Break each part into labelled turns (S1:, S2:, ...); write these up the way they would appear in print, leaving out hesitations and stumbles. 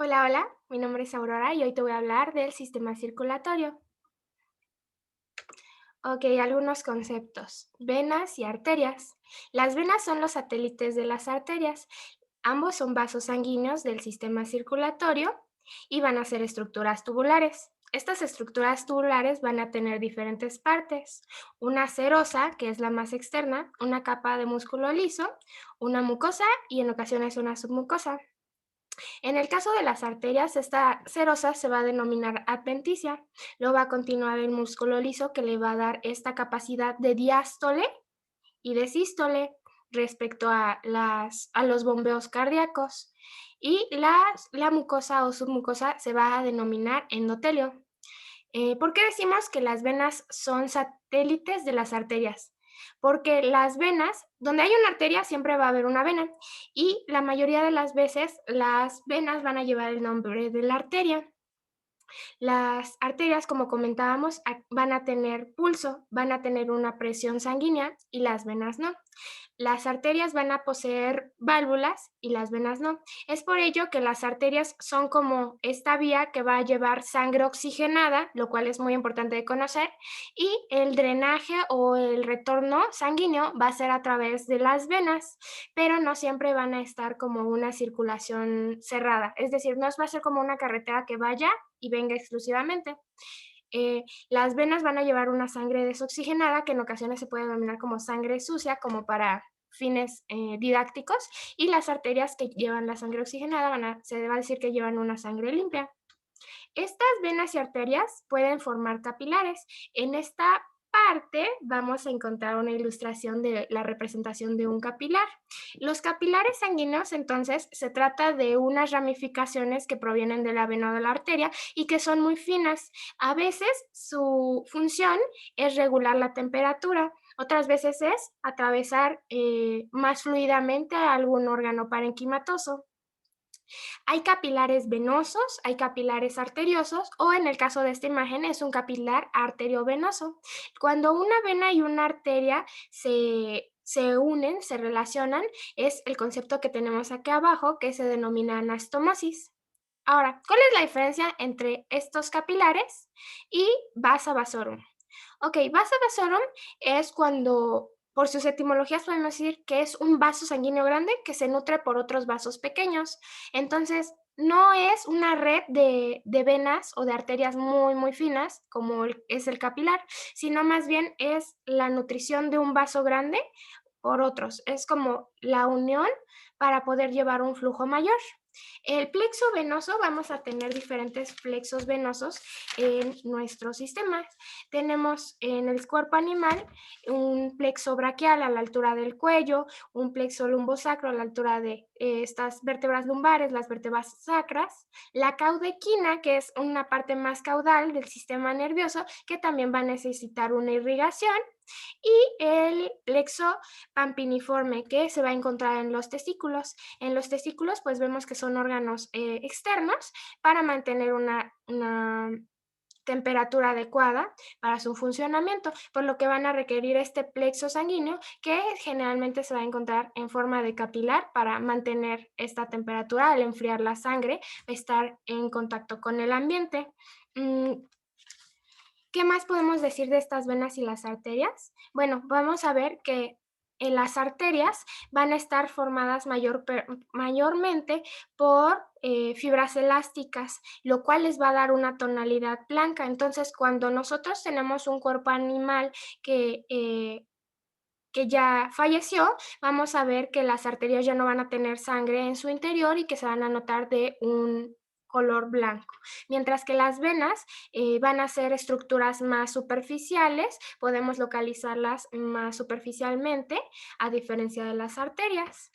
S1: Hola, hola, mi nombre es Aurora y hoy te voy a hablar del sistema circulatorio. Ok, algunos conceptos. Venas y arterias. Las venas son los satélites de las arterias. Ambos son vasos sanguíneos del sistema circulatorio y van a ser estructuras tubulares. Estas estructuras tubulares van a tener diferentes partes. Una serosa, que es la más externa, una capa de músculo liso, una mucosa y en ocasiones una submucosa. En el caso de las arterias, esta serosa se va a denominar adventicia. Luego va a continuar el músculo liso que le va a dar esta capacidad de diástole y de sístole respecto a los bombeos cardíacos. Y la mucosa o submucosa se va a denominar endotelio. ¿Por qué decimos que las venas son satélites de las arterias? Porque las venas, donde hay una arteria siempre va a haber una vena y la mayoría de las veces las venas van a llevar el nombre de la arteria. Las arterias, como comentábamos, van a tener pulso, van a tener una presión sanguínea y las venas no. Las arterias van a poseer válvulas y las venas no. Es por ello que las arterias son como esta vía que va a llevar sangre oxigenada, lo cual es muy importante de conocer, y el drenaje o el retorno sanguíneo va a ser a través de las venas, pero no siempre van a estar como una circulación cerrada. Es decir, no va a ser como una carretera que vaya y venga exclusivamente. Las venas van a llevar una sangre desoxigenada que en ocasiones se puede denominar como sangre sucia, como para fines didácticos, y las arterias que llevan la sangre oxigenada se va a decir que llevan una sangre limpia. Estas venas y arterias pueden formar capilares. En esta parte vamos a encontrar una ilustración de la representación de un capilar. Los capilares sanguíneos, entonces, se trata de unas ramificaciones que provienen de la vena o de la arteria y que son muy finas. A veces su función es regular la temperatura, otras veces es atravesar más fluidamente algún órgano parenquimatoso. Hay capilares venosos, hay capilares arteriosos o en el caso de esta imagen es un capilar arteriovenoso. Cuando una vena y una arteria se unen, se relacionan, es el concepto que tenemos aquí abajo que se denomina anastomosis. Ahora, ¿cuál es la diferencia entre estos capilares y vasa vasorum? Ok, vasa vasorum es cuando, por sus etimologías podemos decir que es un vaso sanguíneo grande que se nutre por otros vasos pequeños. Entonces, no es una red de venas o de arterias muy, muy finas, como es el capilar, sino más bien es la nutrición de un vaso grande por otros. Es como la unión para poder llevar un flujo mayor. El plexo venoso, vamos a tener diferentes plexos venosos en nuestro sistema. Tenemos en el cuerpo animal un plexo braquial a la altura del cuello, un plexo lumbosacro a la altura de estas vértebras lumbares, las vértebras sacras, la caudequina, que es una parte más caudal del sistema nervioso, que también va a necesitar una irrigación, y el plexo pampiniforme, que se va a encontrar en los testículos. En los testículos, pues vemos que son órganos externos para mantener una temperatura adecuada para su funcionamiento, por lo que van a requerir este plexo sanguíneo que generalmente se va a encontrar en forma de capilar para mantener esta temperatura al enfriar la sangre, estar en contacto con el ambiente. Mm, ¿Qué más podemos decir de estas venas y las arterias? Bueno, vamos a ver que en las arterias van a estar formadas mayormente por fibras elásticas, lo cual les va a dar una tonalidad blanca. Entonces, cuando nosotros tenemos un cuerpo animal que ya falleció, vamos a ver que las arterias ya no van a tener sangre en su interior y que se van a notar de un color blanco, mientras que las venas van a ser estructuras más superficiales, podemos localizarlas más superficialmente, a diferencia de las arterias.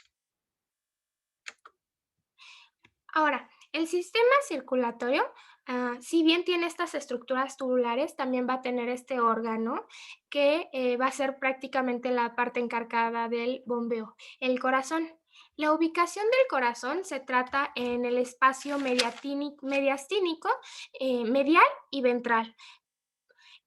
S1: Ahora, el sistema circulatorio, si bien tiene estas estructuras tubulares, también va a tener este órgano que va a ser prácticamente la parte encargada del bombeo, el corazón. La ubicación del corazón se trata en el espacio mediastínico, medial y ventral.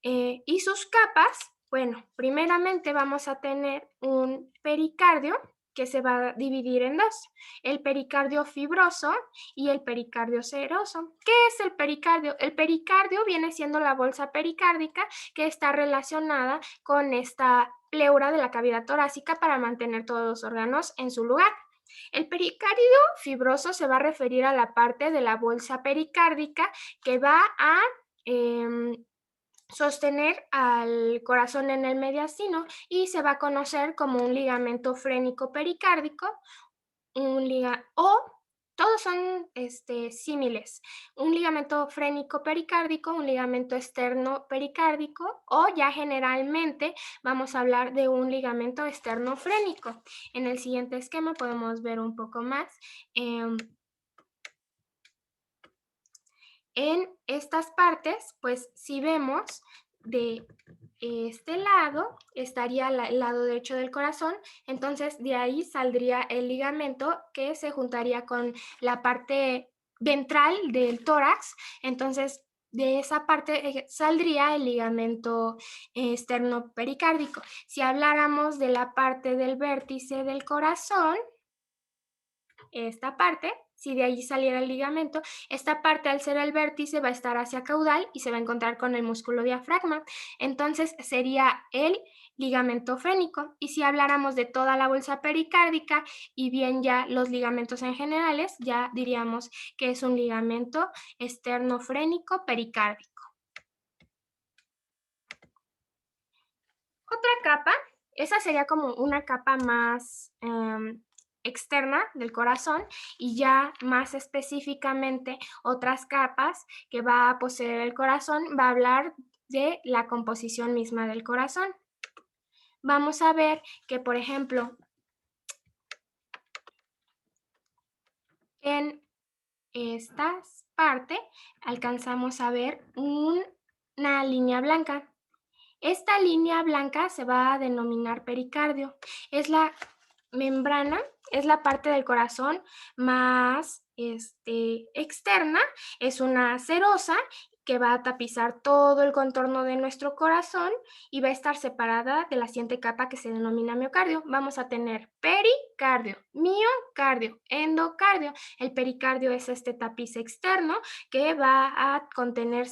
S1: Y sus capas, bueno, primeramente vamos a tener un pericardio, que se va a dividir en dos, el pericardio fibroso y el pericardio seroso. ¿Qué es el pericardio? El pericardio viene siendo la bolsa pericárdica que está relacionada con esta pleura de la cavidad torácica para mantener todos los órganos en su lugar. El pericardio fibroso se va a referir a la parte de la bolsa pericárdica que va a sostener al corazón en el mediastino y se va a conocer como un ligamento frénico pericárdico, o todos son símiles, un ligamento frénico pericárdico, un ligamento externo pericárdico, o ya generalmente vamos a hablar de un ligamento externo frénico. En el siguiente esquema podemos ver un poco más. En estas partes, pues si vemos de este lado, estaría el lado derecho del corazón, entonces de ahí saldría el ligamento que se juntaría con la parte ventral del tórax, entonces de esa parte saldría el ligamento externo pericárdico. Si habláramos de la parte del vértice del corazón, esta parte, si de allí saliera el ligamento, esta parte al ser el vértice va a estar hacia caudal y se va a encontrar con el músculo diafragma. Entonces sería el ligamento frénico. Y si habláramos de toda la bolsa pericárdica y bien ya los ligamentos en generales, ya diríamos que es un ligamento externofrénico pericárdico. Otra capa, esa sería como una capa más externa del corazón, y ya más específicamente otras capas que va a poseer el corazón va a hablar de la composición misma del corazón. Vamos a ver que, por ejemplo, en esta parte alcanzamos a ver una línea blanca. Esta línea blanca se va a denominar pericardio. Es la membrana, es la parte del corazón más externa, es una serosa que va a tapizar todo el contorno de nuestro corazón y va a estar separada de la siguiente capa que se denomina miocardio. Vamos a tener pericardio, miocardio, endocardio. El pericardio es este tapiz externo que va a contener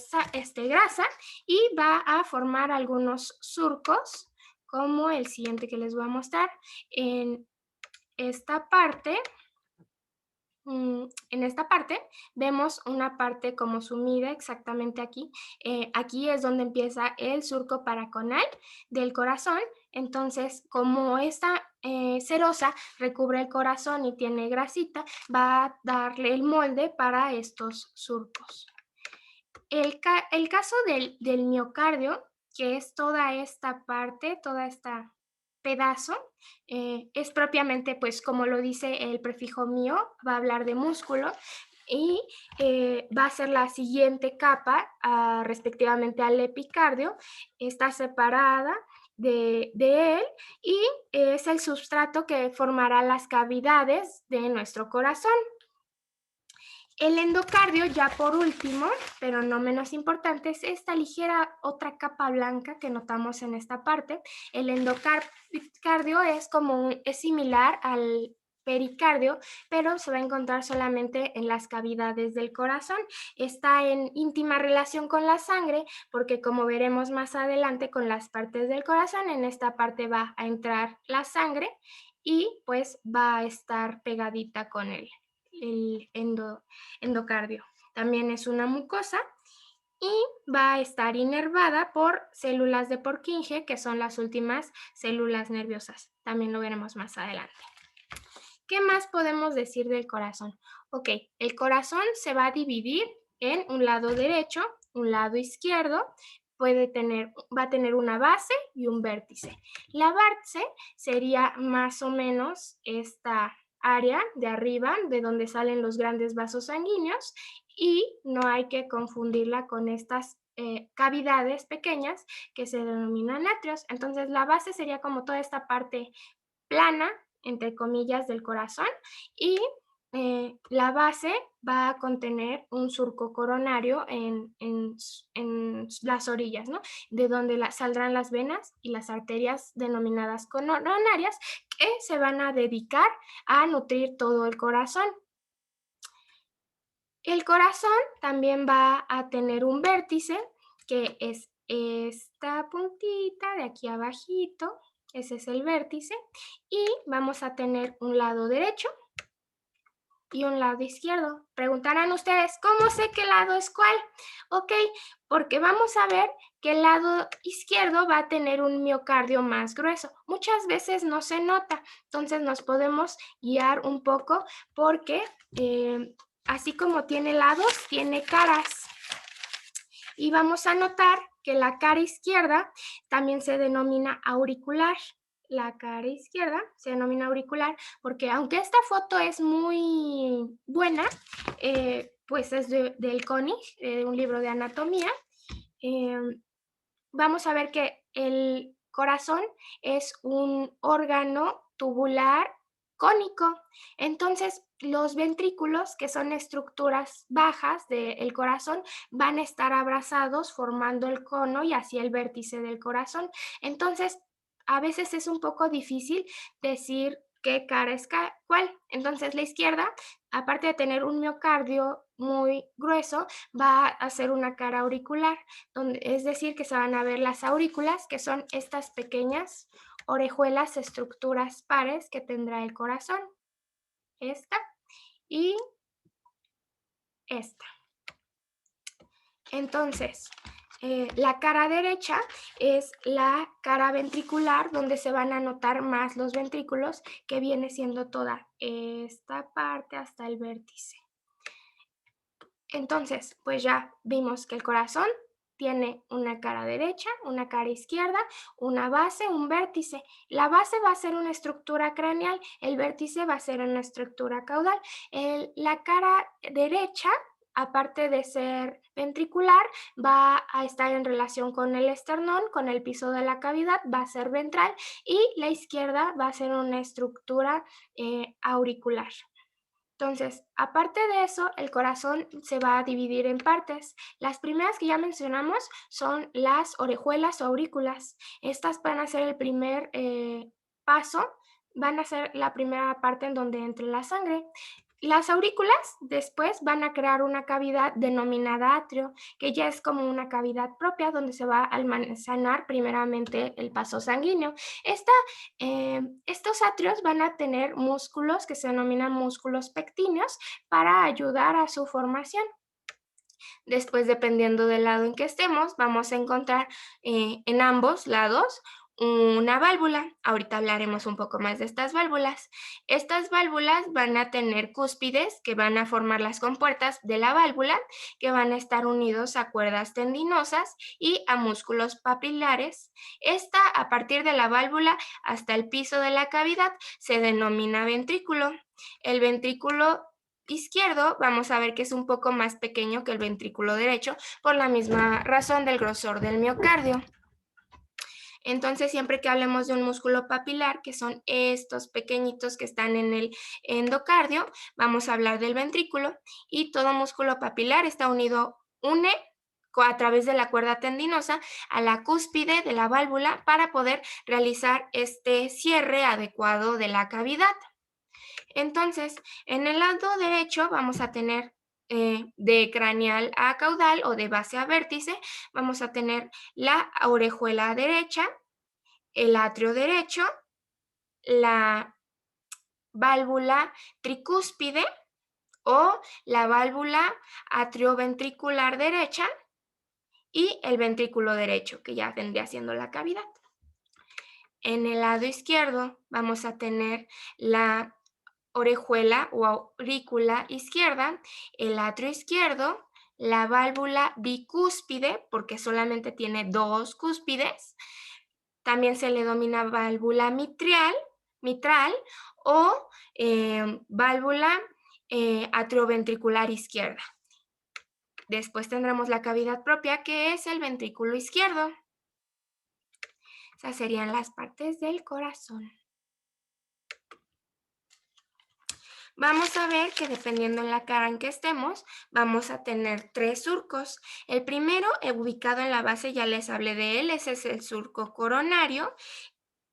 S1: grasa y va a formar algunos surcos, como el siguiente que les voy a mostrar. En esta parte vemos una parte como sumida exactamente aquí. Aquí es donde empieza el surco paraconal del corazón. Entonces, como esta serosa recubre el corazón y tiene grasita, va a darle el molde para estos surcos. El caso del miocardio, que es toda esta parte, toda esta pedazo, es propiamente, pues como lo dice el prefijo mio, va a hablar de músculo, y va a ser la siguiente capa respectivamente al epicardio. Está separada de él y es el sustrato que formará las cavidades de nuestro corazón. El endocardio, ya por último, pero no menos importante, es esta ligera otra capa blanca que notamos en esta parte. El endocardio es similar al pericardio, pero se va a encontrar solamente en las cavidades del corazón. Está en íntima relación con la sangre, porque como veremos más adelante con las partes del corazón, en esta parte va a entrar la sangre y pues va a estar pegadita con el endocardio. También es una mucosa y va a estar inervada por células de Purkinje, que son las últimas células nerviosas. También lo veremos más adelante. ¿Qué más podemos decir del corazón? Ok, el corazón se va a dividir en un lado derecho, un lado izquierdo. Va a tener una base y un vértice. La base sería más o menos esta área de arriba, de donde salen los grandes vasos sanguíneos, y no hay que confundirla con estas cavidades pequeñas que se denominan atrios. Entonces la base sería como toda esta parte plana, entre comillas, del corazón, y la base va a contener un surco coronario en las orillas, ¿no? De donde saldrán las venas y las arterias denominadas coronarias que se van a dedicar a nutrir todo el corazón. El corazón también va a tener un vértice, que es esta puntita de aquí abajito, ese es el vértice, y vamos a tener un lado derecho y un lado izquierdo. Preguntarán ustedes, ¿cómo sé qué lado es cuál? Ok, porque vamos a ver que el lado izquierdo va a tener un miocardio más grueso. Muchas veces no se nota, entonces nos podemos guiar un poco porque así como tiene lados, tiene caras. Y vamos a notar que la cara izquierda también se denomina auricular. La cara izquierda se denomina auricular porque aunque esta foto es muy buena, pues es del CONIC, de un libro de anatomía, vamos a ver que el corazón es un órgano tubular cónico. Entonces, los ventrículos, que son estructuras bajas del corazón, van a estar abrazados formando el cono y así el vértice del corazón. Entonces, a veces es un poco difícil decir qué cara es cuál. Entonces, la izquierda, aparte de tener un miocardio muy grueso, va a hacer una cara auricular, es decir, que se van a ver las aurículas, que son estas pequeñas orejuelas, estructuras pares que tendrá el corazón. Esta y esta. Entonces, la cara derecha es la cara ventricular, donde se van a notar más los ventrículos, que viene siendo toda esta parte hasta el vértice. Entonces, pues ya vimos que el corazón tiene una cara derecha, una cara izquierda, una base, un vértice. La base va a ser una estructura craneal, el vértice va a ser una estructura caudal. La cara derecha, aparte de ser ventricular, va a estar en relación con el esternón, con el piso de la cavidad, va a ser ventral, y la izquierda va a ser una estructura auricular. Entonces, aparte de eso, el corazón se va a dividir en partes. Las primeras que ya mencionamos son las orejuelas o aurículas. Estas van a ser el primer paso, van a ser la primera parte en donde entre la sangre. Las aurículas después van a crear una cavidad denominada atrio, que ya es como una cavidad propia donde se va a almacenar primeramente el paso sanguíneo. Estos atrios van a tener músculos que se denominan músculos pectíneos para ayudar a su formación. Después, dependiendo del lado en que estemos, vamos a encontrar en ambos lados una válvula. Ahorita hablaremos un poco más de estas válvulas. Estas válvulas van a tener cúspides que van a formar las compuertas de la válvula, que van a estar unidos a cuerdas tendinosas y a músculos papilares. Esta, a partir de la válvula hasta el piso de la cavidad, se denomina ventrículo. El ventrículo izquierdo vamos a ver que es un poco más pequeño que el ventrículo derecho por la misma razón del grosor del miocardio. Entonces, siempre que hablemos de un músculo papilar, que son estos pequeñitos que están en el endocardio, vamos a hablar del ventrículo, y todo músculo papilar está une a través de la cuerda tendinosa a la cúspide de la válvula para poder realizar este cierre adecuado de la cavidad. Entonces, en el lado derecho vamos a tener de craneal a caudal o de base a vértice, vamos a tener la orejuela derecha, el atrio derecho, la válvula tricúspide o la válvula atrioventricular derecha y el ventrículo derecho, que ya vendría siendo la cavidad. En el lado izquierdo vamos a tener la orejuela o aurícula izquierda, el atrio izquierdo, la válvula bicúspide, porque solamente tiene dos cúspides. También se le denomina válvula mitral o válvula atrioventricular izquierda. Después tendremos la cavidad propia, que es el ventrículo izquierdo. Esas serían las partes del corazón. Vamos a ver que dependiendo en la cara en que estemos, vamos a tener 3 surcos. El primero, ubicado en la base, ya les hablé de él, ese es el surco coronario.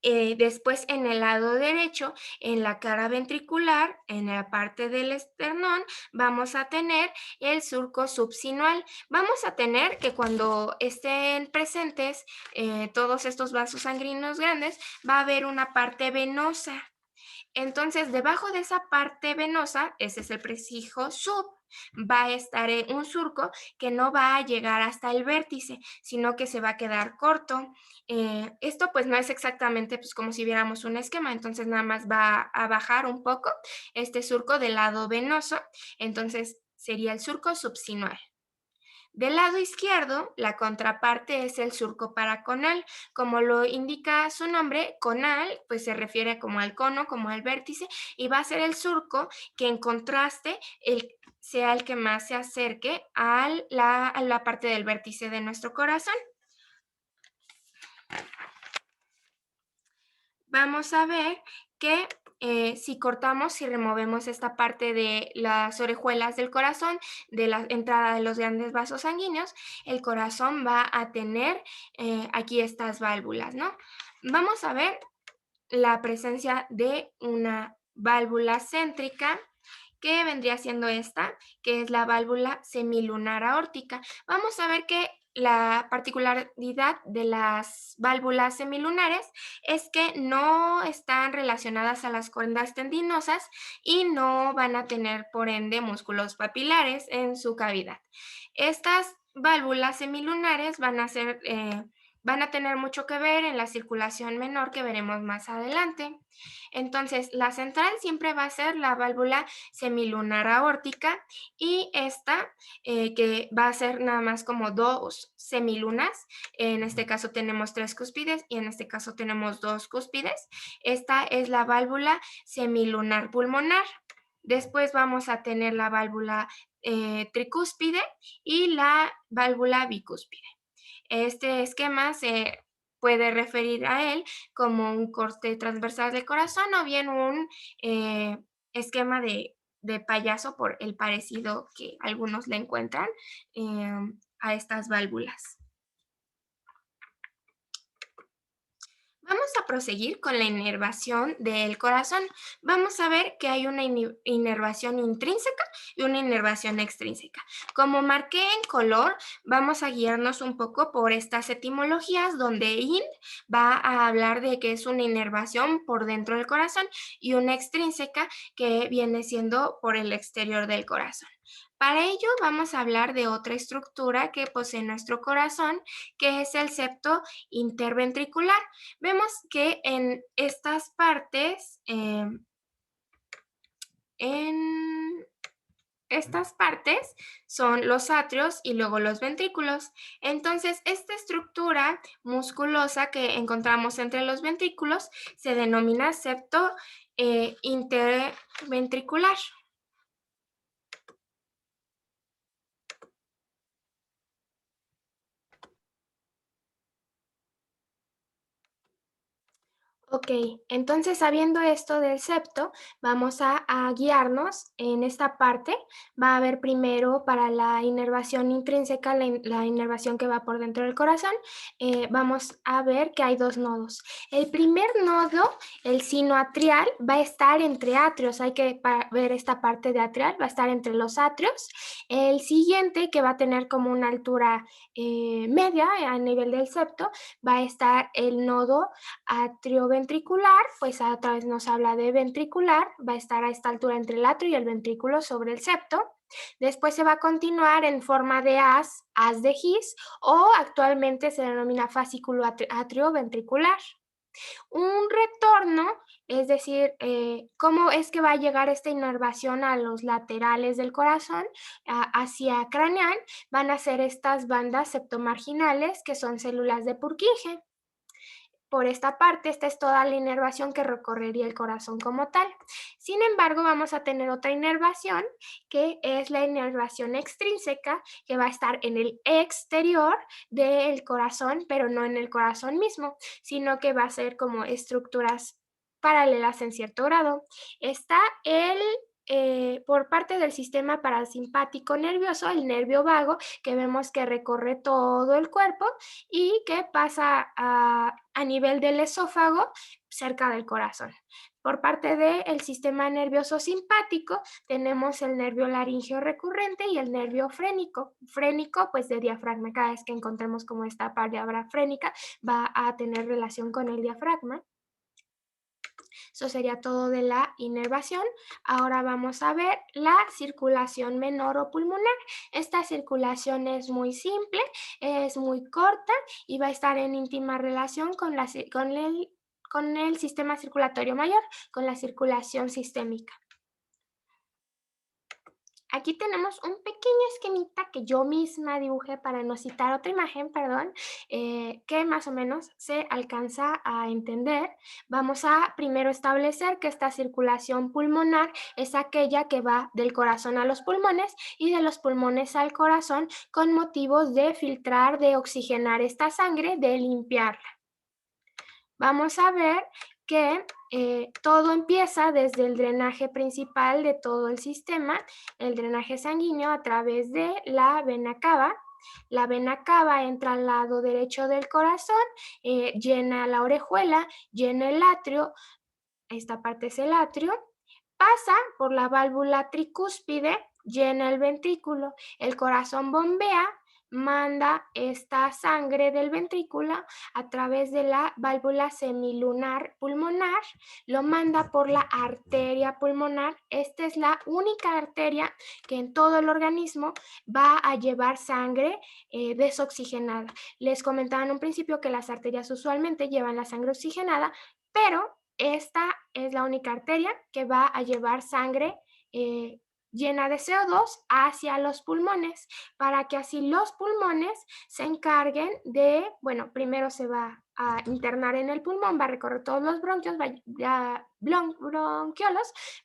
S1: Después, en el lado derecho, en la cara ventricular, en la parte del esternón, vamos a tener el surco subsinual. Vamos a tener que cuando estén presentes todos estos vasos sanguíneos grandes, va a haber una parte venosa. Entonces, debajo de esa parte venosa, ese es el prefijo sub, va a estar un surco que no va a llegar hasta el vértice, sino que se va a quedar corto. Esto pues no es exactamente pues como si viéramos un esquema, entonces nada más va a bajar un poco este surco del lado venoso, entonces sería el surco subsinual. Del lado izquierdo, la contraparte es el surco paraconal. Como lo indica su nombre, conal, pues se refiere como al cono, como al vértice, y va a ser el surco que en contraste sea el que más se acerque a la parte del vértice de nuestro corazón. Vamos a ver que si cortamos, si removemos esta parte de las orejuelas del corazón, de la entrada de los grandes vasos sanguíneos, el corazón va a tener aquí estas válvulas, ¿no? Vamos a ver la presencia de una válvula céntrica que vendría siendo esta, que es la válvula semilunar aórtica. Vamos a ver que la particularidad de las válvulas semilunares es que no están relacionadas a las cuerdas tendinosas y no van a tener, por ende, músculos papilares en su cavidad. Estas válvulas semilunares van a tener mucho que ver en la circulación menor que veremos más adelante. Entonces, la central siempre va a ser la válvula semilunar aórtica y esta que va a ser nada más como dos semilunas. En este caso tenemos 3 cúspides y en este caso tenemos 2 cúspides. Esta es la válvula semilunar pulmonar. Después vamos a tener la válvula tricúspide y la válvula bicúspide. Este esquema se puede referir a él como un corte transversal del corazón o bien un esquema de payaso por el parecido que algunos le encuentran a estas válvulas. Vamos a proseguir con la inervación del corazón. Vamos a ver que hay una inervación intrínseca y una inervación extrínseca. Como marqué en color, vamos a guiarnos un poco por estas etimologías donde in va a hablar de que es una inervación por dentro del corazón y una extrínseca que viene siendo por el exterior del corazón. Para ello vamos a hablar de otra estructura que posee nuestro corazón, que es el septo interventricular. Vemos que en estas partes, en estas partes son los atrios y luego los ventrículos. Entonces, esta estructura musculosa que encontramos entre los ventrículos se denomina septo interventricular. Ok, entonces sabiendo esto del septo, vamos a guiarnos en esta parte. Va a haber primero para la inervación intrínseca, la inervación que va por dentro del corazón, vamos a ver que hay 2 nodos. El primer nodo, el sino atrial, va a estar entre atrios. Hay que ver esta parte de atrial, va a estar entre los atrios. El siguiente, que va a tener como una altura media a nivel del septo, va a estar el nodo atrioventricular, pues otra vez nos habla de ventricular, va a estar a esta altura entre el atrio y el ventrículo sobre el septo. Después se va a continuar en forma de as de His, o actualmente se denomina fascículo atrioventricular. Un retorno, es decir, cómo es que va a llegar esta inervación a los laterales del corazón, hacia craneal, van a ser estas bandas septomarginales que son células de Purkinje. Por esta parte, esta es toda la inervación que recorrería el corazón como tal. Sin embargo, vamos a tener otra inervación, que es la inervación extrínseca, que va a estar en el exterior del corazón, pero no en el corazón mismo, sino que va a ser como estructuras paralelas en cierto grado. Está el por parte del sistema parasimpático nervioso, el nervio vago, que vemos que recorre todo el cuerpo y que pasa a nivel del esófago cerca del corazón. Por parte del sistema nervioso simpático tenemos el nervio laríngeo recurrente y el nervio frénico. Frénico, pues de diafragma. Cada vez que encontremos como esta palabra frénica va a tener relación con el diafragma. Eso sería todo de la inervación. Ahora vamos a ver la circulación menor o pulmonar. Esta circulación es muy simple, es muy corta y va a estar en íntima relación con el sistema circulatorio mayor, con la circulación sistémica. Aquí tenemos un pequeño esquemita que yo misma dibujé para no citar otra imagen, perdón, que más o menos se alcanza a entender. Vamos a primero establecer que esta circulación pulmonar es aquella que va del corazón a los pulmones y de los pulmones al corazón con motivos de filtrar, de oxigenar esta sangre, de limpiarla. Vamos a ver que todo empieza desde el drenaje principal de todo el sistema, el drenaje sanguíneo a través de la vena cava. La vena cava entra al lado derecho del corazón, llena la orejuela, llena el atrio, esta parte es el atrio, pasa por la válvula tricúspide, llena el ventrículo, el corazón bombea, manda esta sangre del ventrículo a través de la válvula semilunar pulmonar, lo manda por la arteria pulmonar. Esta es la única arteria que en todo el organismo va a llevar sangre desoxigenada. Les comentaba en un principio que las arterias usualmente llevan la sangre oxigenada, pero esta es la única arteria que va a llevar sangre llena de CO2 hacia los pulmones, para que así los pulmones se encarguen de, bueno, primero se va a internar en el pulmón, va a recorrer todos los bronquiolos,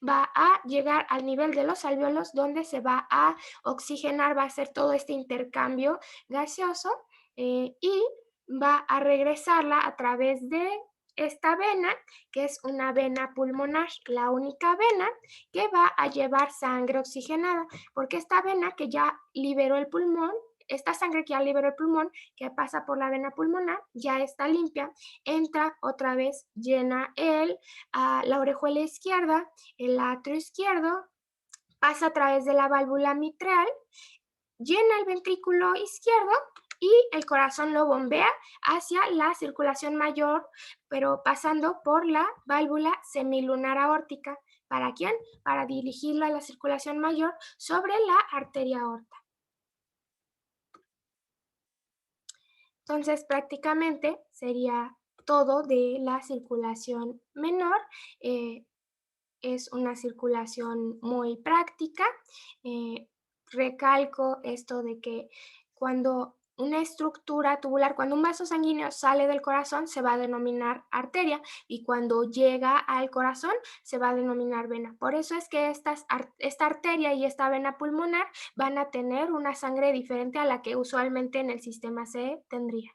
S1: va a llegar al nivel de los alvéolos, donde se va a oxigenar, va a hacer todo este intercambio gaseoso y va a regresarla a través de esta vena, que es una vena pulmonar, la única vena que va a llevar sangre oxigenada, porque esta vena que ya liberó el pulmón, esta sangre que ya liberó el pulmón, que pasa por la vena pulmonar, ya está limpia, entra otra vez, llena la orejuela izquierda, el atrio izquierdo, pasa a través de la válvula mitral, llena el ventrículo izquierdo y el corazón lo bombea hacia la circulación mayor, pero pasando por la válvula semilunar aórtica. ¿Para quién? Para dirigirla a la circulación mayor sobre la arteria aorta. Entonces, prácticamente sería todo de la circulación menor. Es una circulación muy práctica. Recalco esto de que cuando una estructura tubular, cuando un vaso sanguíneo sale del corazón, se va a denominar arteria, y cuando llega al corazón se va a denominar vena. Por eso es que esta arteria y esta vena pulmonar van a tener una sangre diferente a la que usualmente en el sistema se tendría.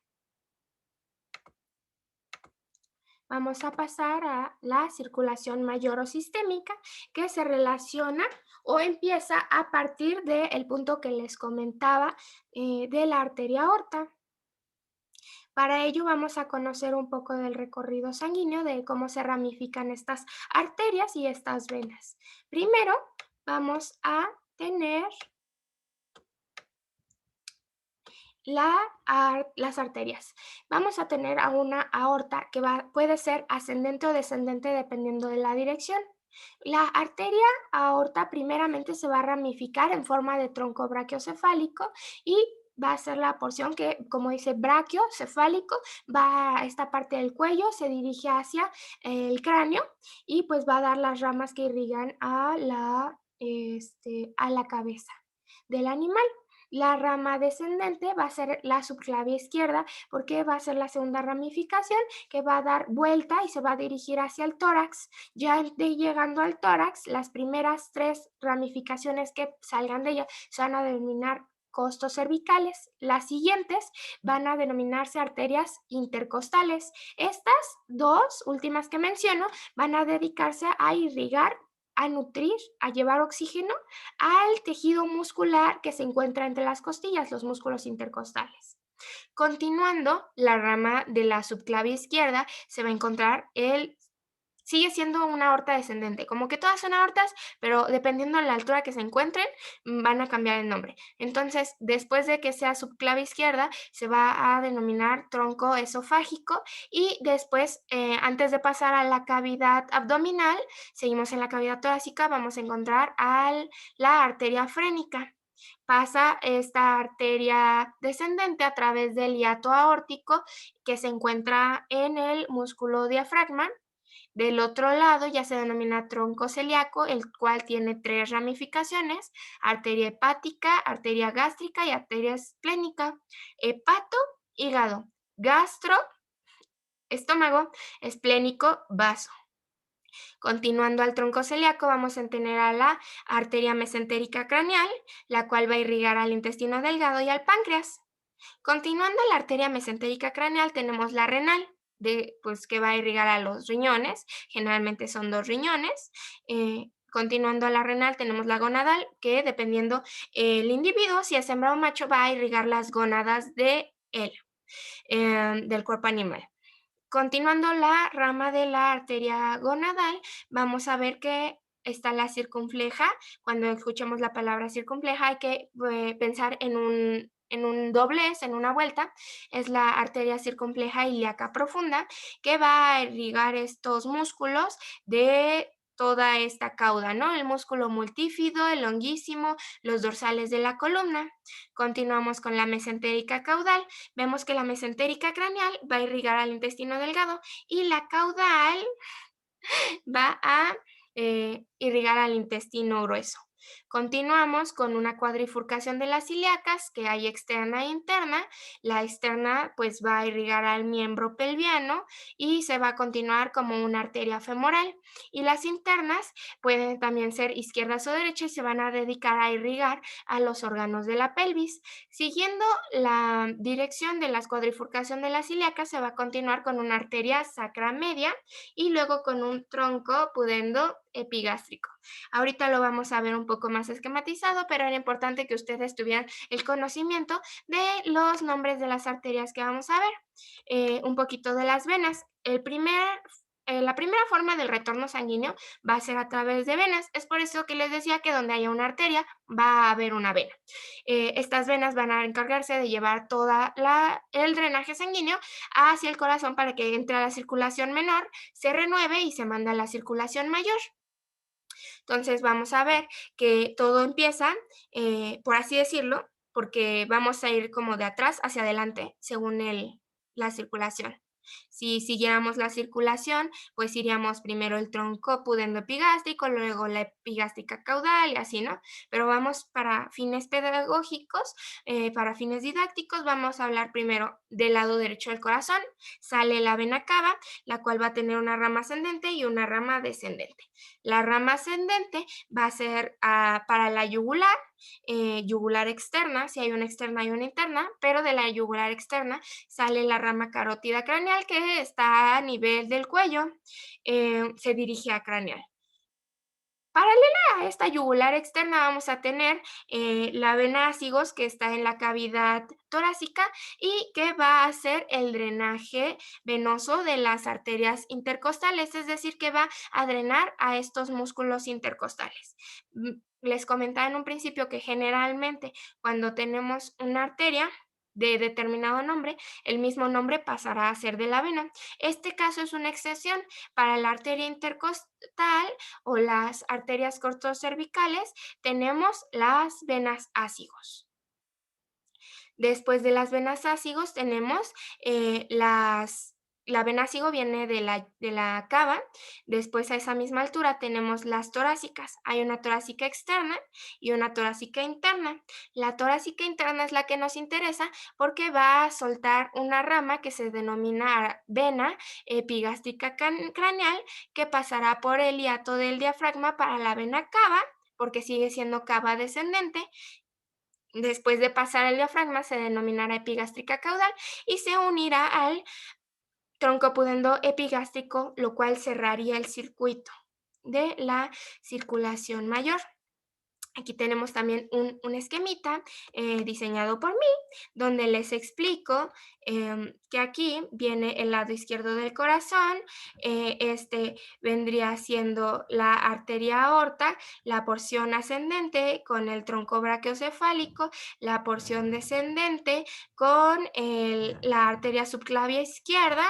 S1: Vamos a pasar a la circulación mayor o sistémica, que se relaciona o empieza a partir del punto que les comentaba de la arteria aorta. Para ello vamos a conocer un poco del recorrido sanguíneo, de cómo se ramifican estas arterias y estas venas. Primero vamos a tener las arterias. Vamos a tener a una aorta que puede ser ascendente o descendente dependiendo de la dirección. La arteria aorta primeramente se va a ramificar en forma de tronco brachiocefálico y va a ser la porción que, como dice brachiocefálico, va a esta parte del cuello, se dirige hacia el cráneo y pues va a dar las ramas que irrigan a la cabeza del animal. La rama descendente va a ser la subclavia izquierda, porque va a ser la segunda ramificación que va a dar vuelta y se va a dirigir hacia el tórax. Ya llegando al tórax, las primeras 3 ramificaciones que salgan de ella se van a denominar costos cervicales. Las siguientes van a denominarse arterias intercostales. Estas 2 últimas que menciono van a dedicarse a irrigar a nutrir, a llevar oxígeno al tejido muscular que se encuentra entre las costillas, los músculos intercostales. Continuando, la rama de la subclavia izquierda se va a encontrar sigue siendo una aorta descendente, como que todas son aortas, pero dependiendo de la altura que se encuentren, van a cambiar el nombre. Entonces, después de que sea subclavia izquierda, se va a denominar tronco esofágico y después, antes de pasar a la cavidad abdominal, seguimos en la cavidad torácica, vamos a encontrar la arteria frénica. Pasa esta arteria descendente a través del hiato aórtico que se encuentra en el músculo diafragma. Del otro lado ya se denomina tronco celíaco, el cual tiene 3 ramificaciones: arteria hepática, arteria gástrica y arteria esplénica. Hepato, hígado; gastro, estómago; esplénico, vaso. Continuando al tronco celíaco, vamos a tener a la arteria mesentérica craneal, la cual va a irrigar al intestino delgado y al páncreas. Continuando la arteria mesentérica craneal, tenemos la renal, pues, que va a irrigar a los riñones, generalmente son 2 riñones. Continuando a la renal, tenemos la gonadal, que dependiendo el individuo, si es hembra o macho, va a irrigar las gónadas del cuerpo animal. Continuando la rama de la arteria gonadal, vamos a ver que está la circunfleja. Cuando escuchemos la palabra circunfleja hay que pensar en un doblez, en una vuelta. Es la arteria circunfleja ilíaca profunda que va a irrigar estos músculos de toda esta cauda, ¿no? El músculo multífido, el longuísimo, los dorsales de la columna. Continuamos con la mesentérica caudal. Vemos que la mesentérica craneal va a irrigar al intestino delgado y la caudal va a irrigar al intestino grueso. Continuamos con una cuadrifurcación de las ilíacas que hay externa e interna. La externa pues va a irrigar al miembro pelviano y se va a continuar como una arteria femoral. Y las internas pueden también ser izquierdas o derechas y se van a dedicar a irrigar a los órganos de la pelvis. Siguiendo la dirección de la cuadrifurcación de las ilíacas, se va a continuar con una arteria sacra media y luego con un tronco pudendo epigástrico. Ahorita lo vamos a ver un poco más esquematizado, pero era importante que ustedes tuvieran el conocimiento de los nombres de las arterias que vamos a ver. Un poquito de las venas. La primera forma del retorno sanguíneo va a ser a través de venas. Es por eso que les decía que donde haya una arteria va a haber una vena. Estas venas van a encargarse de llevar el drenaje sanguíneo hacia el corazón para que entre a la circulación menor, se renueve y se manda a la circulación mayor. Entonces vamos a ver que todo empieza, por así decirlo, porque vamos a ir como de atrás hacia adelante según la circulación. Si siguiéramos la circulación, pues iríamos primero el tronco pudendo epigástrico, luego la epigástrica caudal y así, ¿no? Pero vamos para fines pedagógicos, para fines didácticos, vamos a hablar primero del lado derecho del corazón. Sale la vena cava, la cual va a tener una rama ascendente y una rama descendente. La rama ascendente va a ser para la yugular, yugular externa, si hay una externa y una interna, pero de la yugular externa sale la rama carótida craneal que está a nivel del cuello, se dirige a craneal. Paralela a esta yugular externa vamos a tener la vena ácigos que está en la cavidad torácica y que va a hacer el drenaje venoso de las arterias intercostales, es decir, que va a drenar a estos músculos intercostales. Les comentaba en un principio que generalmente cuando tenemos una arteria de determinado nombre, el mismo nombre pasará a ser de la vena. Este caso es una excepción para la arteria intercostal o las arterias cortocervicales, tenemos las venas ácigos. Después de las venas ácigos tenemos la vena ácigo viene de la cava. Después a esa misma altura tenemos las torácicas. Hay una torácica externa y una torácica interna. La torácica interna es la que nos interesa porque va a soltar una rama que se denomina vena epigástrica craneal, que pasará por el hiato del diafragma para la vena cava, porque sigue siendo cava descendente. Después de pasar el diafragma se denominará epigástrica caudal y se unirá al tronco pudendo epigástrico, lo cual cerraría el circuito. de la circulación mayor. Aquí tenemos también un esquemita diseñado por mí, donde les explico que aquí viene el lado izquierdo del corazón, este vendría siendo la arteria aorta, la porción ascendente con el tronco brachiocefálico, la porción descendente con la arteria subclavia izquierda,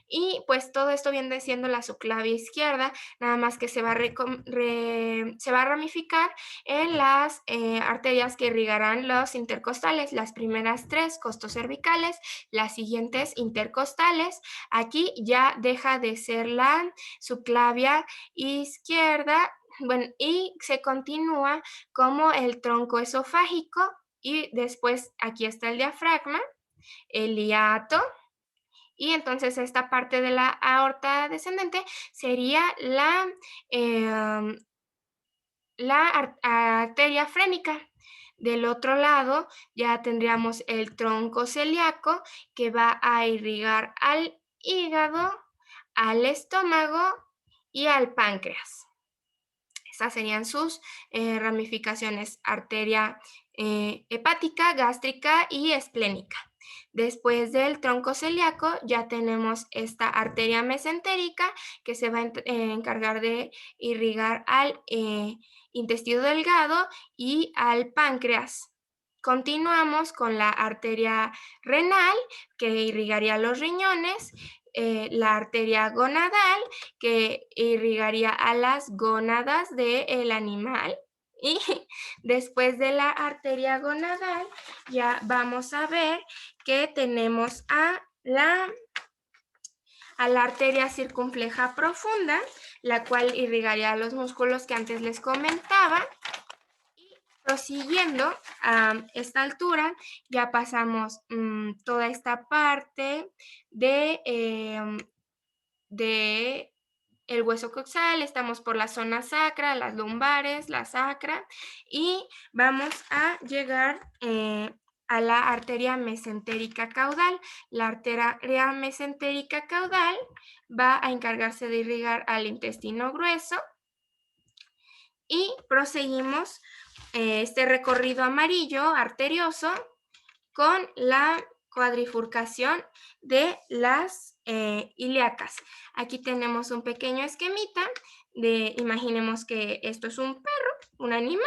S1: y pues todo esto viene siendo la subclavia izquierda, nada más que se va a ramificar en las arterias que irrigarán los intercostales, las primeras tres costocervicales, las siguientes intercostales. Aquí ya deja de ser la subclavia izquierda, bueno, y se continúa como el tronco esofágico, y después aquí está el diafragma, el hiato, y entonces esta parte de la aorta descendente sería la arteria frénica. Del otro lado ya tendríamos el tronco celíaco, que va a irrigar al hígado, al estómago y al páncreas. Esas serían sus ramificaciones: arteria hepática, gástrica y esplénica. Después del tronco celíaco ya tenemos esta arteria mesentérica, que se va a encargar de irrigar al intestino delgado y al páncreas. Continuamos con la arteria renal, que irrigaría los riñones, la arteria gonadal, que irrigaría a las gónadas del animal. Y después de la arteria gonadal ya vamos a ver que tenemos a la arteria circunfleja profunda, la cual irrigaría los músculos que antes les comentaba. Y prosiguiendo a esta altura, ya pasamos toda esta parte de el hueso coxal, estamos por la zona sacra, las lumbares, la sacra, y vamos a llegar a la arteria mesentérica caudal. La arteria mesentérica caudal va a encargarse de irrigar al intestino grueso, y proseguimos este recorrido amarillo arterioso con la cuadrifurcación de las ilíacas. Aquí tenemos un pequeño esquemita imaginemos que esto es un perro, un animal,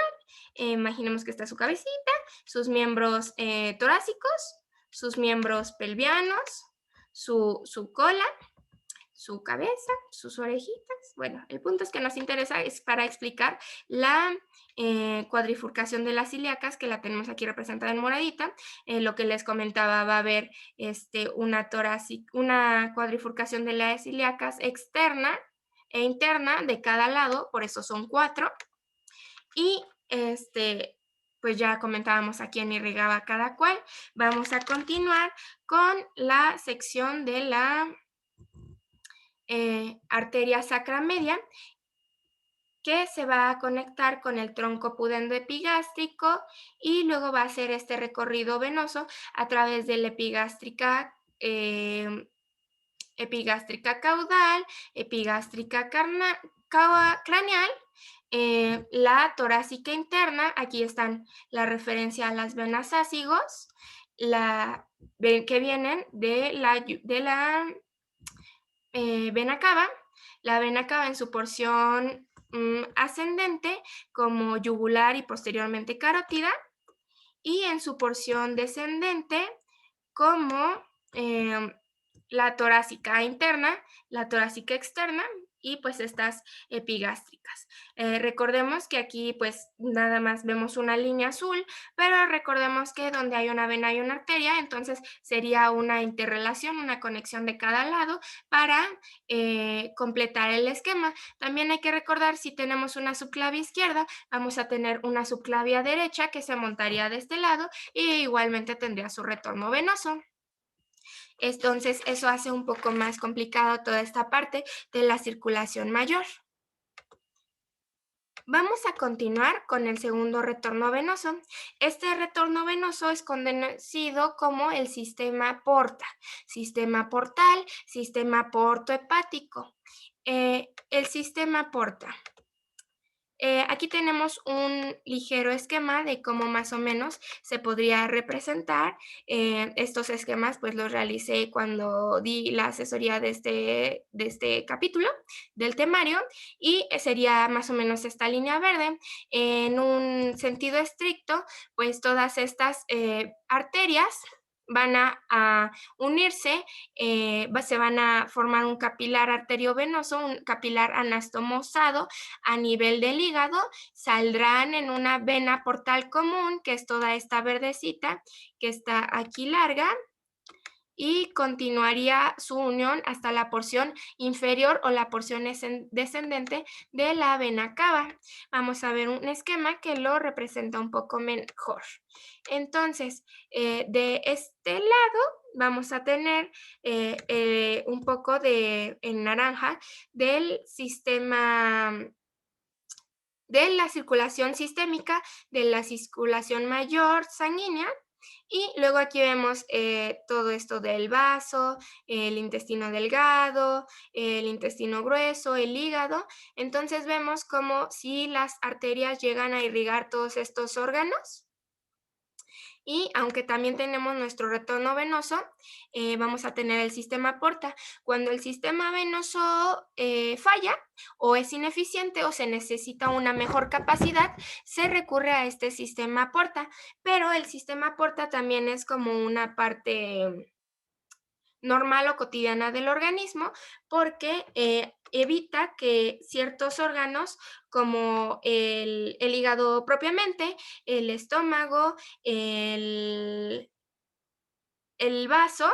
S1: imaginemos que está su cabecita, sus miembros torácicos, sus miembros pelvianos, su cola, su cabeza, sus orejitas. Bueno, el punto es que nos interesa es para explicar la cuadrifurcación de las ilíacas, que la tenemos aquí representada en moradita. Lo que les comentaba, va a haber una cuadrifurcación de las ilíacas externa e interna de cada lado, por eso son 4. Y pues ya comentábamos a quién irrigaba cada cual. Vamos a continuar con la sección de la arteria sacra media, que se va a conectar con el tronco pudendo-epigástrico, y luego va a hacer este recorrido venoso a través de la epigástrica caudal, epigástrica craneal, la torácica interna. Aquí están la referencia a las venas ácigos, que vienen de la vena cava. La vena cava en su porción ascendente como yugular y posteriormente carótida, y en su porción descendente como la torácica interna, la torácica externa, y pues estas epigástricas. Recordemos que aquí pues nada más vemos una línea azul, pero recordemos que donde hay una vena hay una arteria, entonces sería una interrelación, una conexión de cada lado para completar el esquema. También hay que recordar, si tenemos una subclavia izquierda, vamos a tener una subclavia derecha que se montaría de este lado, y igualmente tendría su retorno venoso. Entonces, eso hace un poco más complicado toda esta parte de la circulación mayor. Vamos a continuar con el segundo retorno venoso. Este retorno venoso es conocido como el sistema porta, sistema portal, sistema portohepático. El sistema porta. Aquí tenemos un ligero esquema de cómo más o menos se podría representar. Estos esquemas pues los realicé cuando di la asesoría de este capítulo del temario y sería más o menos esta línea verde. En un sentido estricto, pues todas estas arterias van a unirse, se van a formar un capilar arteriovenoso, un capilar anastomosado a nivel del hígado, saldrán en una vena portal común, que es toda esta verdecita que está aquí larga, y continuaría su unión hasta la porción inferior o la porción descendente de la vena cava. Vamos a ver un esquema que lo representa un poco mejor. Entonces, de este lado vamos a tener un poco en naranja del sistema de la circulación sistémica, de la circulación mayor sanguínea. Y luego aquí vemos todo esto del vaso, el intestino delgado, el intestino grueso, el hígado. Entonces vemos como si las arterias llegan a irrigar todos estos órganos. Y aunque también tenemos nuestro retorno venoso, vamos a tener el sistema porta. Cuando el sistema venoso falla o es ineficiente o se necesita una mejor capacidad, se recurre a este sistema porta. Pero el sistema porta también es como una parte normal o cotidiana del organismo porque evita que ciertos órganos como el hígado propiamente, el estómago, el vaso,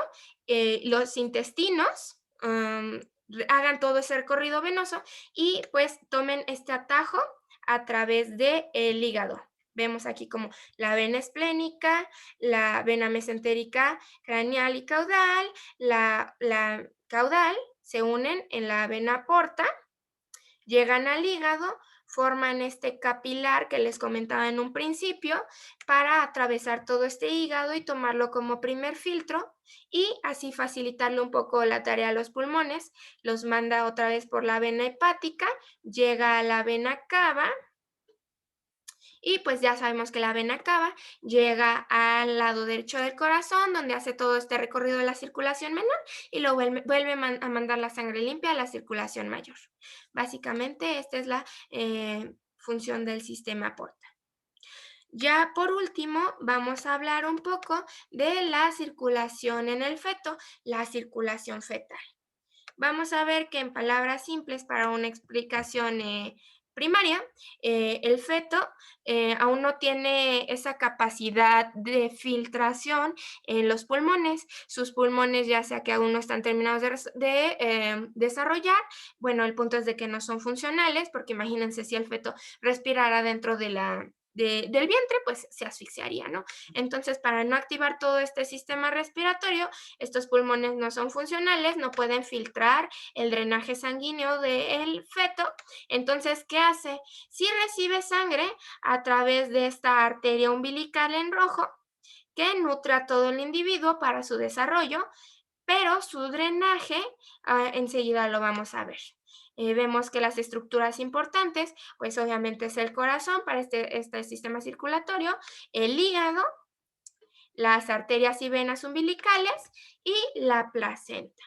S1: los intestinos, hagan todo ese recorrido venoso y pues tomen este atajo a través del hígado. Vemos aquí como la vena esplénica, la vena mesentérica craneal y caudal, la caudal se unen en la vena porta, llegan al hígado, forman este capilar que les comentaba en un principio para atravesar todo este hígado y tomarlo como primer filtro y así facilitarle un poco la tarea a los pulmones. Los manda otra vez por la vena hepática, llega a la vena cava y pues ya sabemos que la vena cava llega al lado derecho del corazón, donde hace todo este recorrido de la circulación menor y lo vuelve a mandar la sangre limpia a la circulación mayor. Básicamente, esta es la función del sistema porta. Ya por último, vamos a hablar un poco de la circulación en el feto, la circulación fetal. Vamos a ver que en palabras simples para una explicación primaria, el feto aún no tiene esa capacidad de filtración en los pulmones. Sus pulmones ya sea que aún no están terminados de desarrollar, bueno, el punto es de que no son funcionales, porque imagínense si el feto respirara dentro del vientre, pues se asfixiaría, ¿no? Entonces, para no activar todo este sistema respiratorio, estos pulmones no son funcionales, no pueden filtrar el drenaje sanguíneo del feto. Entonces, ¿qué hace? Si recibe sangre a través de esta arteria umbilical en rojo, que nutre a todo el individuo para su desarrollo, pero su drenaje, enseguida lo vamos a ver. Vemos que las estructuras importantes, pues obviamente es el corazón para este sistema circulatorio, el hígado, las arterias y venas umbilicales y la placenta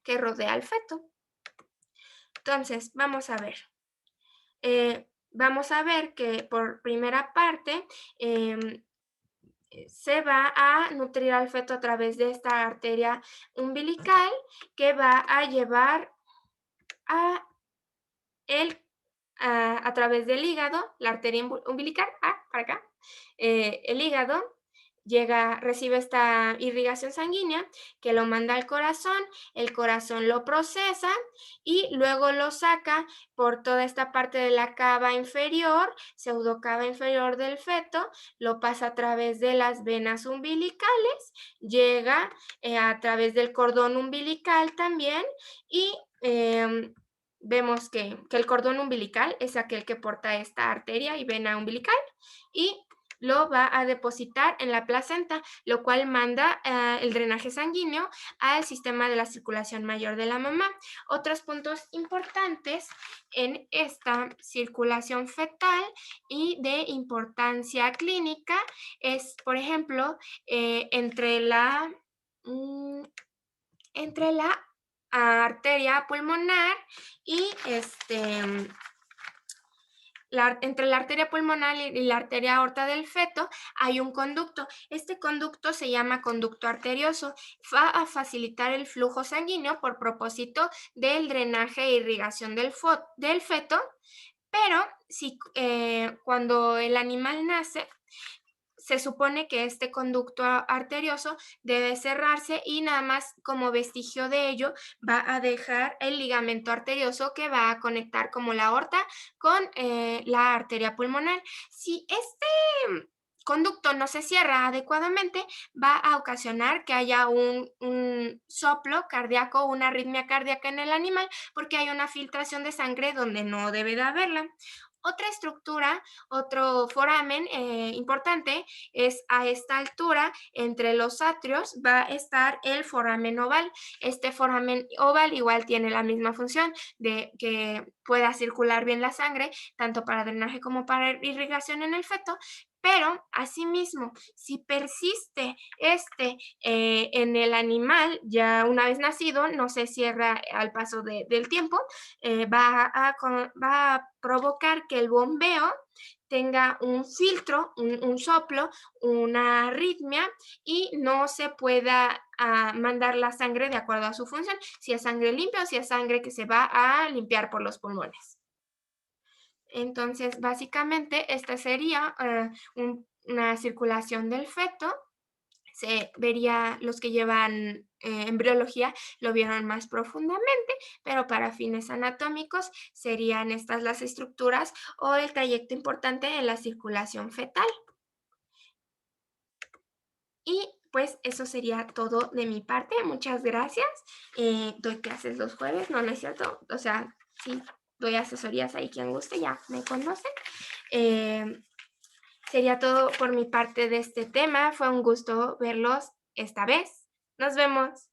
S1: que rodea al feto. Entonces, vamos a ver. Vamos a ver que por primera parte se va a nutrir al feto a través de esta arteria umbilical que va a llevar a a través del hígado, la arteria umbilical, para acá, el hígado recibe esta irrigación sanguínea que lo manda al corazón, el corazón lo procesa y luego lo saca por toda esta parte de la cava inferior, pseudocava inferior del feto, lo pasa a través de las venas umbilicales, llega a través del cordón umbilical también y vemos que el cordón umbilical es aquel que porta esta arteria y vena umbilical y lo va a depositar en la placenta, lo cual manda el drenaje sanguíneo al sistema de la circulación mayor de la mamá. Otros puntos importantes en esta circulación fetal y de importancia clínica es, por ejemplo, mm, entre la arteria pulmonar y entre la arteria pulmonar y la arteria aorta del feto hay un conducto. Este conducto se llama conducto arterioso. Va a facilitar el flujo sanguíneo por propósito del drenaje e irrigación del feto, pero cuando el animal nace, se supone que este conducto arterioso debe cerrarse y nada más como vestigio de ello va a dejar el ligamento arterioso que va a conectar como la aorta con la arteria pulmonar. Si este conducto no se cierra adecuadamente, va a ocasionar que haya un soplo cardíaco, una arritmia cardíaca en el animal, porque hay una filtración de sangre donde no debe de haberla. Otra estructura, otro foramen importante es a esta altura, entre los atrios, va a estar el foramen oval. Este foramen oval igual tiene la misma función de que pueda circular bien la sangre, tanto para drenaje como para irrigación en el feto, pero asimismo, si persiste en el animal, ya una vez nacido, no se cierra al paso del tiempo, va a provocar que el bombeo tenga un filtro, un soplo, una arritmia y no se pueda mandar la sangre de acuerdo a su función, si es sangre limpia o si es sangre que se va a limpiar por los pulmones. Entonces, básicamente, esta sería una circulación del feto. Se vería, los que llevan embriología lo vieron más profundamente, pero para fines anatómicos serían estas las estructuras o el trayecto importante en la circulación fetal. Y pues eso sería todo de mi parte. Muchas gracias. Doy clases los jueves, no, no es cierto. O sea, sí, doy asesorías ahí quien guste, ya me conocen. Sería todo por mi parte de este tema. Fue un gusto verlos esta vez. Nos vemos.